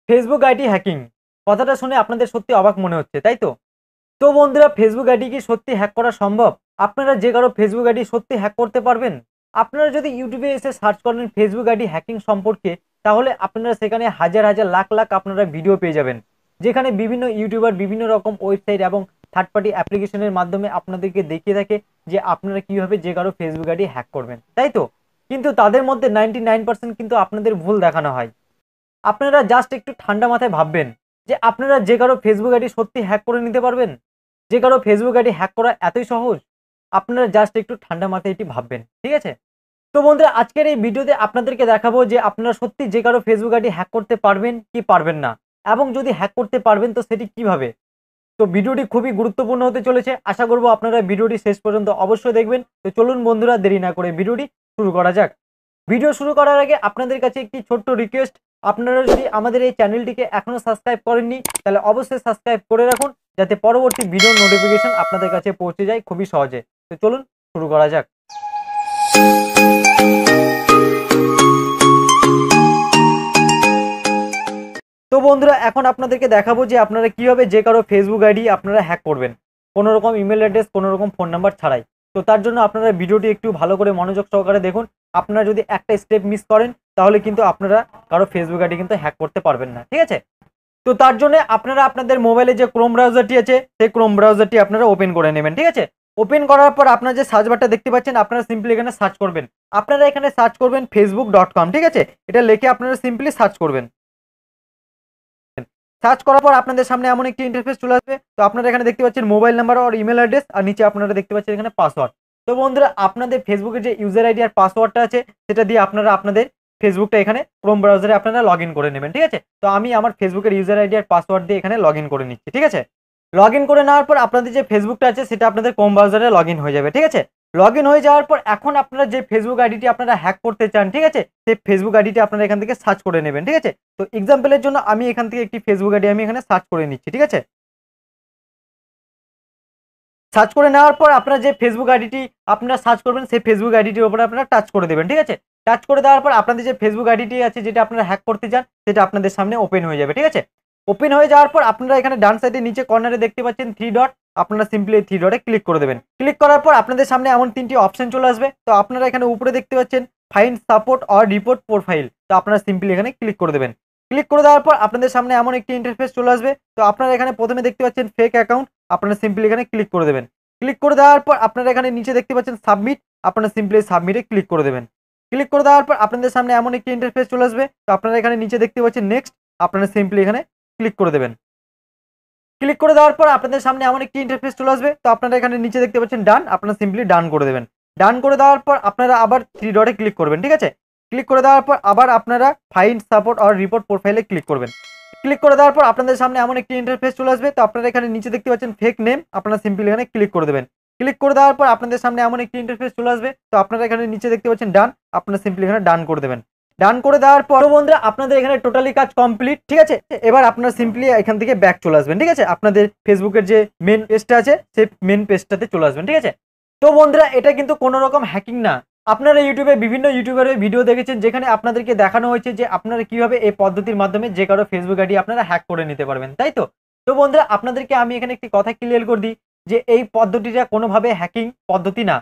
Facebook ID hacking কথাটা শুনে আপনাদের সত্যি অবাক মনে হচ্ছে, তাই তো? তো বন্ধুরা, ফেসবুক আইডি কি সত্যি হ্যাক করা সম্ভব? আপনারা যে কারো ফেসবুক আইডি সত্যি হ্যাক করতে পারবেন? আপনারা যদি ইউটিউবে এসে সার্চ করেন ফেসবুক আইডি হ্যাকিং সম্পর্কে, তাহলে আপনারা সেখানে হাজার হাজার লাখ লাখ আপনারা ভিডিও পেয়ে যাবেন, যেখানে বিভিন্ন ইউটিউবার বিভিন্ন রকম ওয়েবসাইট এবং থার্ড পার্টি অ্যাপ্লিকেশনের মাধ্যমে আপনাদেরকে দেখিয়ে থাকে যে আপনারা কিভাবে যে কারো ফেসবুক আইডি হ্যাক করবেন, তাই তো? কিন্তু তাদের মধ্যে 99% কিন্তু আপনাদের ভুল দেখানো হয়। আপনারা জাস্ট একটু ঠান্ডা মাথায় ভাববেন যে আপনারা যে কারো ফেসবুক আইডি সত্যি হ্যাক করে নিতে পারবেন? যে কারো ফেসবুক আইডি হ্যাক করা এতই সহজ? আপনারা জাস্ট একটু ঠান্ডা মাথায় এটি ভাববেন, ঠিক আছে? তো বন্ধুরা, আজকের এই ভিডিওতে আপনাদেরকে দেখাবো যে আপনারা সত্যি যে কারো ফেসবুক আইডি হ্যাক করতে পারবেন কি পারবেন না, এবং যদি হ্যাক করতে পারবেন তো সেটি কিভাবে। তো ভিডিওটি খুবই গুরুত্বপূর্ণ হতে চলেছে, আশা করব আপনারা ভিডিওটি শেষ পর্যন্ত অবশ্যই দেখবেন। তো চলুন বন্ধুরা, দেরি না করে ভিডিওটি শুরু করা যাক। ভিডিও শুরু করার আগে আপনাদের কাছে একটি ছোট্ট রিকোয়েস্ট, আপনারা যদি আমাদের এই চ্যানেলটিকে এখনো সাবস্ক্রাইব করেননি তাহলে অবশ্যই সাবস্ক্রাইব করে রাখুন, যাতে পরবর্তী ভিডিওর নোটিফিকেশন আপনাদের কাছে পৌঁছে যায় খুবই সহজে। তো চলুন শুরু করা যাক। তো বন্ধুরা, এখন আপনাদেরকে দেখাবো যে আপনারা কিভাবে যে কারো ফেসবুক আইডি আপনারা হ্যাক করবেন, কোনো রকম ইমেল অ্যাড্রেস, কোনো রকম ফোন নাম্বার ছাড়াই। তো তার জন্য আপনারা ভিডিওটি একটু ভালো করে মনোযোগ সহকারে দেখুন। আপনারা যদি একটা স্টেপ মিস করেন তাহলে কিন্তু আপনারা কারো ফেসবুক আইডি কিন্তু হ্যাক করতে পারবেন না, ঠিক আছে? তো তার জন্য আপনারা আপনাদের মোবাইলে যে ক্রোম ব্রাউজারটি আছে সেই ক্রোম ব্রাউজারটি আপনারা ওপেন করে নেবেন, ঠিক আছে? ওপেন করার পর আপনারা যে সার্চ বারটা দেখতে পাচ্ছেন, আপনারা সিম্পলি এখানে সার্চ করবেন। আপনারা এখানে সার্চ করবেন facebook.com, ঠিক আছে? এটা লিখে আপনারা সিম্পলি সার্চ করবেন। সার্চ করার পর আপনাদের সামনে এমন একটি ইন্টারফেস চলে আসবে। তো আপনারা এখানে দেখতে পাচ্ছেন মোবাইল নাম্বার আর ইমেল অ্যাড্রেস, আর নিচে আপনারা দেখতে পাচ্ছেন এখানে পাসওয়ার্ড। তো বন্ধুরা, আপনাদের ফেসবুকের যে ইউজার আইডি আর পাসওয়ার্ডটা আছে সেটা দিয়ে আপনারা আপনাদের ফেসবুকটা এখানে ক্রোম ব্রাউজারে আপনারা লগ ইন করে নেবেন, ঠিক আছে? তো আমি আমার ফেসবুকের ইউজার আইডি আর পাসওয়ার্ড দিয়ে এখানে লগ ইন করে নিচ্ছি, ঠিক আছে? লগ ইন করে নেওয়ার পর আপনাদের যে ফেসবুকটা আছে সেটা আপনাদের ক্রোম ব্রাউজারে লগ ইন হয়ে যাবে, ঠিক আছে? লগ ইন হয়ে যাওয়ার পর এখন আপনারা যে ফেসবুক আইডিটি আপনারা হ্যাক করতে চান, ঠিক আছে, সেই ফেসবুক আইডিটি আপনারা এখান থেকে সার্চ করে নেবেন, ঠিক আছে? তো এক্সাম্পলের জন্য আমি এখান থেকে একটি ফেসবুক আইডি আমি এখানে সার্চ করে নিচ্ছি, ঠিক আছে? সার্চ করে নেওয়ার পর আপনারা যে ফেসবুক আইডিটি আপনারা সার্চ করবেন সেই ফেসবুক আইডিটির উপরে আপনারা টাচ করে দেবেন, ঠিক আছে? টাচ করে দেওয়ার পর আপনাদের যে ফেসবুক আইডিটি আছে যেটা আপনারা হ্যাক করতে চান সেটা আপনাদের সামনে ওপেন হয়ে যাবে, ঠিক আছে? ওপেন হয়ে যাওয়ার পর আপনারা এখানে ডান সাইডে নিচে কর্নারে দেখতে পাচ্ছেন থ্রি ডট, আপনারা সিম্পলি এই থ্রি ডটে ক্লিক করে দেবেন। ক্লিক করার পর আপনাদের সামনে এমন তিনটি অপশন চলে আসবে। তো আপনারা এখানে উপরে দেখতে পাচ্ছেন find support or report profile, তো আপনারা সিম্পলি এখানে ক্লিক করে দেবেন। ক্লিক করে দেওয়ার পর আপনাদের সামনে এমন একটি ইন্টারফেস চলে আসবে। তো আপনারা এখানে প্রথমে দেখতে পাচ্ছেন ফেক অ্যাকাউন্ট, আপনারা সিম্পলি এখানে ক্লিক করে দেবেন। ক্লিক করে দেওয়ার পর আপনারা এখানে নিচে দেখতে পাচ্ছেন সাবমিট, আপনারা সিম্পলি সাবমিটে ক্লিক করে দেবেন। ক্লিক করে দেওয়ার পর আপনাদের সামনে এমন একটি ইন্টারফেস চলে আসবে। তো আপনারা এখানে নিচে দেখতে পাচ্ছেন নেক্সট, আপনারা সিম্পলি এখানে ক্লিক করে দেবেন। ক্লিক করে দেওয়ার পর আপনাদের সামনে এমন একটি ইন্টারফেস চলে আসবে। তো আপনারা এখানে নিচে দেখতে পাচ্ছেন ডান, আপনারা সিম্পলি ডান করে দেবেন। ডান করে দেওয়ার পর আপনারা আবার থ্রি ডটে ক্লিক করবেন, ঠিক আছে? ক্লিক করে দেওয়ার পর আবার আপনারা ফাইন্ড সাপোর্ট অর রিপোর্ট প্রোফাইলে ক্লিক করবেন। ক্লিক করে দেওয়ার পর আপনাদের সামনে এমন একটি ইন্টারফেস চলে আসবে। তো আপনারা এখানে নিচে দেখতে পাচ্ছেন ফেক নেম, আপনারা সিম্পলি এখানে ক্লিক করে দেবেন। ক্লিক করে দেওয়ার পর আপনাদের সামনে এমন একটি ইন্টারফেস চলে আসবে। তো আপনারা এখানে নিচে দেখতে পাচ্ছেন ডান, আপনারা সিম্পলি এখানে ডান করে দেবেন। ডান করে দেওয়ার পর বন্ধুরা আপনাদের এখানে টোটালি কাজ কমপ্লিট, ঠিক আছে? এবার আপনারা সিম্পলি এখান থেকে ব্যাক চলে আসবেন, ঠিক আছে? আপনাদের ফেসবুকের যে মেন পেজটা আছে সেই মেন পেজটাতে চলে আসবেন, ঠিক আছে? তো বন্ধুরা, এটা কিন্তু কোনো রকম হ্যাকিং না। আপনারা ইউটিউবে বিভিন্ন ইউটিউবারের ভিডিও দেখেছেন যেখানে আপনাদেরকে দেখানো হয়েছে যে আপনারা কিভাবে এই পদ্ধতির মাধ্যমে যে কারো ফেসবুক আইডি আপনারা হ্যাক করে নিতে পারবেন, তাই তো? তো বন্ধুরা, আপনাদেরকে আমি এখানে একটি কথা ক্লিয়ার করে দিই যে এই পদ্ধতিটা কোনোভাবে হ্যাকিং পদ্ধতি না।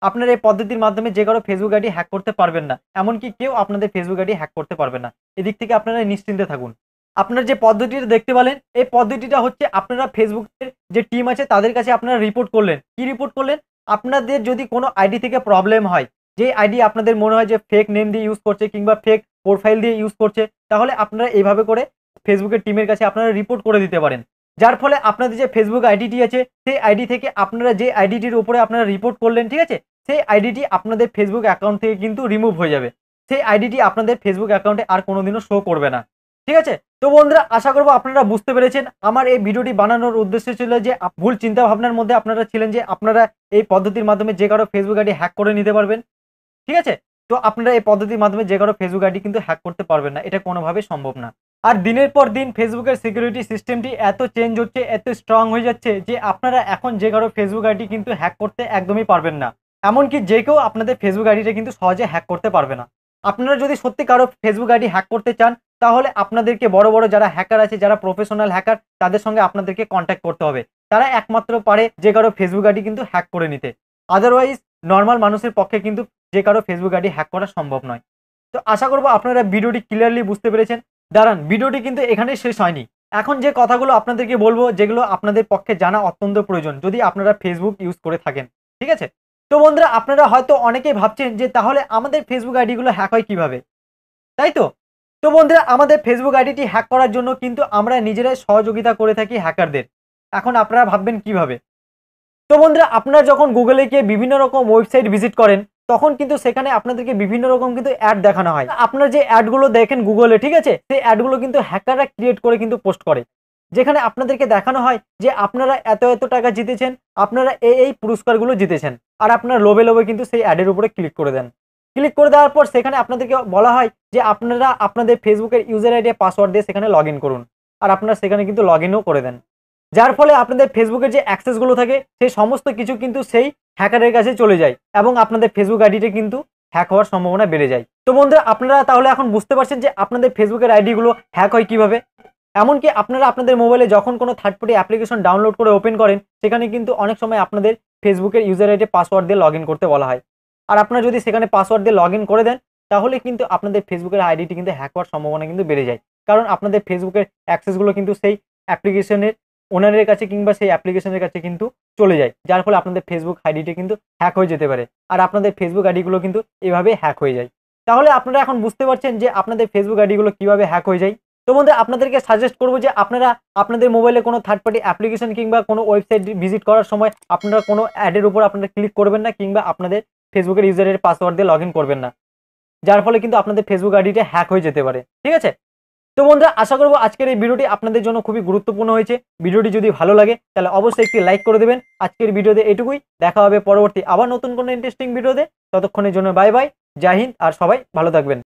আপনারা এই পদ্ধতির মাধ্যমে যে কারো ফেসবুক আইডি হ্যাক করতে পারবেন না, এমনকি কেউ আপনাদের ফেসবুক আইডি হ্যাক করতে পারবে না। এদিক থেকে আপনারা নিশ্চিন্তে থাকুন। আপনার যে পদ্ধতিটা দেখতে পেলেন এই পদ্ধতিটা হচ্ছে আপনারা ফেসবুকের যে টিম আছে তাদের কাছে আপনারা রিপোর্ট করলেন। কি রিপোর্ট করলেন? আপনাদের যদি কোনো আইডি থেকে প্রবলেম হয়, যে আইডি আপনাদের মনে হয় যে ফেক নেম দিয়ে ইউজ করছে কিংবা ফেক প্রোফাইল দিয়ে ইউজ করছে, তাহলে আপনারা এইভাবে করে ফেসবুকের টিমের কাছে আপনারা রিপোর্ট করে দিতে পারেন। যার ফলে আপনাদের যে ফেসবুক আইডিটি আছে সেই আইডি থেকে আপনারা যে আইডিটির উপরে আপনারা রিপোর্ট করলেন, ঠিক আছে, সেই আইডিটি আপনাদের ফেসবুক অ্যাকাউন্ট থেকে কিন্তু রিমুভ হয়ে যাবে। সেই আইডিটি আপনাদের ফেসবুক অ্যাকাউন্টে আর কোনোদিনও শো করবে না, ঠিক আছে? তো বন্ধুরা, আশা করবো আপনারা বুঝতে পেরেছেন। আমার এই ভিডিওটি বানানোর উদ্দেশ্য ছিল যে ভুল চিন্তা ভাবনার মধ্যে আপনারা ছিলেন যে আপনারা এই পদ্ধতির মাধ্যমে যে কারো ফেসবুক আইডি হ্যাক করে নিতে পারবেন, ঠিক আছে? তো আপনারা এই পদ্ধতির মাধ্যমে যে কারো ফেসবুক আইডি কিন্তু হ্যাক করতে পারবেন না, এটা কোনোভাবেই সম্ভব না। আর দিনের পর দিন ফেসবুকের সিকিউরিটি সিস্টেমটি এত চেঞ্জ হচ্ছে, এত স্ট্রং হয়ে যাচ্ছে যে আপনারা এখন যে কারো ফেসবুক আইডি কিন্তু হ্যাক করতে একদমই পারবেন না। এমনকি যে কেউ আপনাদের ফেসবুক আইডিটা কিন্তু সহজে হ্যাক করতে পারবে না। আপনারা যদি সত্যি কারো ফেসবুক আইডি হ্যাক করতে চান তাহলে আপনাদেরকে বড় বড় যারা হ্যাকার আছে, যারা প্রফেশনাল হ্যাকার, তাদের সঙ্গে আপনাদেরকে কন্ট্যাক্ট করতে হবে। তারা একমাত্র পারে যে কারো ফেসবুক আইডি কিন্তু হ্যাক করে নিতে। আদারওয়াইজ নর্মাল মানুষের পক্ষে কিন্তু যে কারো ফেসবুক আইডি হ্যাক করা সম্ভব নয়। তো আশা করবো আপনারা ভিডিওটি ক্লিয়ারলি বুঝতে পেরেছেন। দাঁড়ান, ভিডিওটি কিন্তু এখানেই শেষ হয়নি। এখন যে কথাগুলো আপনাদেরকে বলবো, যেগুলো আপনাদের পক্ষে জানা অত্যন্ত প্রয়োজন যদি আপনারা ফেসবুক ইউজ করে থাকেন, ঠিক আছে? তো বন্ধুরা, আপনারা হয়তো অনেকেই ভাবছেন যে তাহলে আমাদের ফেসবুক আইডিগুলো হ্যাক হয় কিভাবে, তাই তো? তো বন্ধুরা, আমাদের ফেসবুক আইডিটি হ্যাক করার জন্য কিন্তু আমরা নিজেরাই সহযোগিতা করে থাকি হ্যাকারদের। এখন আপনারা ভাববেন কিভাবে? তো বন্ধুরা, আপনারা যখন গুগলে গিয়ে বিভিন্ন রকম ওয়েবসাইট ভিজিট করেন, তখন কিন্তু সেখানে আপনাদেরকে বিভিন্ন রকম কিন্তু অ্যাড দেখানো হয়। আপনারা যে অ্যাডগুলো দেখেন গুগলে, ঠিক আছে, সেই অ্যাডগুলো কিন্তু হ্যাকাররা ক্রিয়েট করে কিন্তু পোস্ট করে, যেখানে আপনাদেরকে দেখানো হয় যে আপনারা এত এত টাকা জিতেছেন, আপনারা এই পুরস্কারগুলো জিতেছেন, আর আপনারা লোভে লোভে কিন্তু সেই অ্যাডের উপরে ক্লিক করে দেন। ক্লিক করে দেওয়ার পর সেখানে আপনাদেরকে বলা হয় যে আপনারা আপনাদের ফেসবুকের ইউজার আইডি পাসওয়ার্ড দিয়ে সেখানে লগ ইন করুন, আর আপনারা সেখানে কিন্তু লগ ইনও করে দেন। যার ফলে আপনাদের ফেসবুকের যে অ্যাক্সেসগুলো থাকে সেই সমস্ত কিছু কিন্তু সেই হ্যাকারের কাছে চলে যায় এবং আপনাদের ফেসবুক আইডিটা কিন্তু হ্যাক হওয়ার সম্ভাবনা বেড়ে যায়। তো বন্ধুরা, আপনারা তাহলে এখন বুঝতে পারছেন যে আপনাদের ফেসবুকের আইডিগুলো হ্যাক হয় কিভাবে। এমনকি আপনারা আপনাদের মোবাইলে যখন কোনো থার্ড পার্টি অ্যাপ্লিকেশন ডাউনলোড করে ওপেন করেন, সেখানে কিন্তু অনেক সময় আপনাদের ফেসবুকের ইউজার আইডি পাসওয়ার্ড দিয়ে লগ ইন করতে বলা হয়। আর আপনারা যদি সেখানে পাসওয়ার্ড দিয়ে লগ ইন করে দেন, তাহলে কিন্তু আপনাদের ফেসবুকের আইডিটি কিন্তু হ্যাক হওয়ার সম্ভাবনা কিন্তু বেড়ে যায়। কারণ আপনাদের ফেসবুকের অ্যাক্সেসগুলো কিন্তু সেই অ্যাপ্লিকেশনের ওনারের কাছে কিংবা সেই অ্যাপ্লিকেশনের কাছে কিন্তু চলে যায়, যার ফলে আপনাদের ফেসবুক আইডিটি কিন্তু হ্যাক হয়ে যেতে পারে, আর আপনাদের ফেসবুক আইডিগুলো কিন্তু এভাবে হ্যাক হয়ে যায়। তাহলে আপনারা এখন বুঝতে পারছেন যে আপনাদের ফেসবুক আইডিগুলো কিভাবে হ্যাক হয়ে যায়। তো বন্ধুরা, আপনাদেরকে সাজেস্ট করবো যে আপনারা আপনাদের মোবাইলে কোনো থার্ড পার্টি অ্যাপ্লিকেশন কিংবা কোনো ওয়েবসাইট ভিজিট করার সময় আপনারা কোনো অ্যাডের উপর আপনারা ক্লিক করবেন না, কিংবা আপনাদের ফেসবুকের ইউজারের পাসওয়ার্ড দিয়ে লগ ইন করবেন না, যার ফলে কিন্তু আপনাদের ফেসবুক আইডিটা হ্যাক হয়ে যেতে পারে, ঠিক আছে? তো বন্ধুরা, আশা করবো আজকের এই ভিডিওটি আপনাদের জন্য খুবই গুরুত্বপূর্ণ হয়েছে। ভিডিওটি যদি ভালো লাগে তাহলে অবশ্যই একটি লাইক করে দেবেন। আজকের ভিডিওতে এটুকুই, দেখা হবে পরবর্তী আবার নতুন কোনো ইন্টারেস্টিং ভিডিওতে। ততক্ষণের জন্য বাই বাই, জয় হিন্দ, আর সবাই ভালো থাকবেন।